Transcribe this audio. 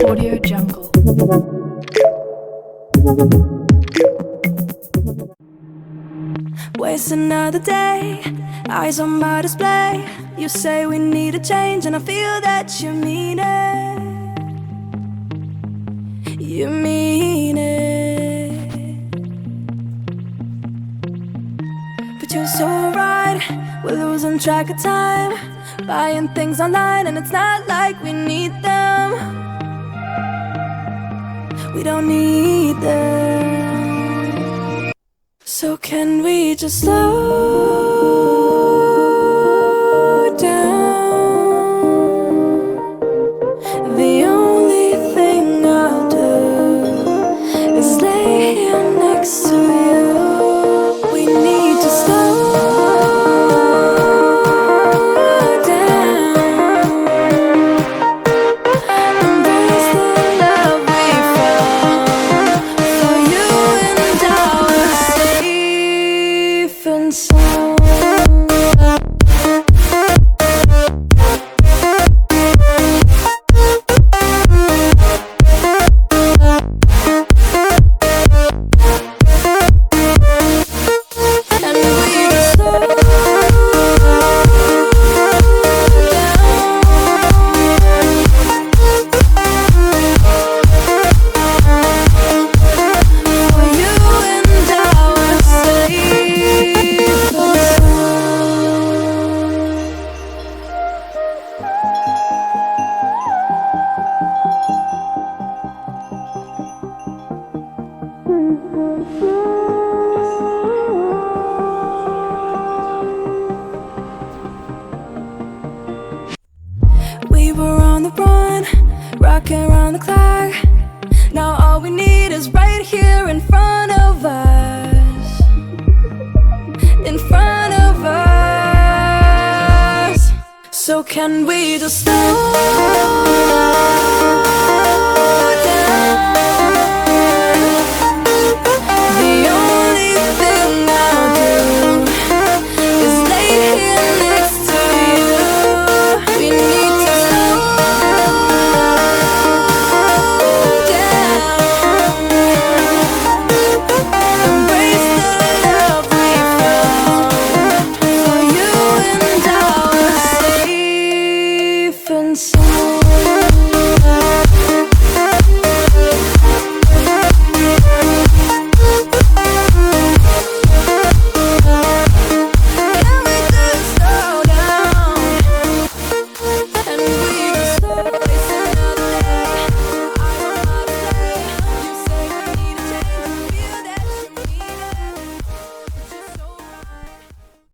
Audio Jungle. Waste another day, eyes on my display. You say we need a change, and I feel that you mean it. You mean it. But you're so right, we're losing track of time, buying things online, and it's not like we need them. We don't need them. So can we just slow down? The only thing I'll do is lay here next to you. We need to slow down. Embrace the love we found. For you and I were safe and sound. We were on the run, rocking around the clock. Now all we need is right here in front of us. In front of us. So can we just slow down? The only thing I'll do is lay here next to you. We need to slow down. Embrace the love we found. For you and I were safe and sound.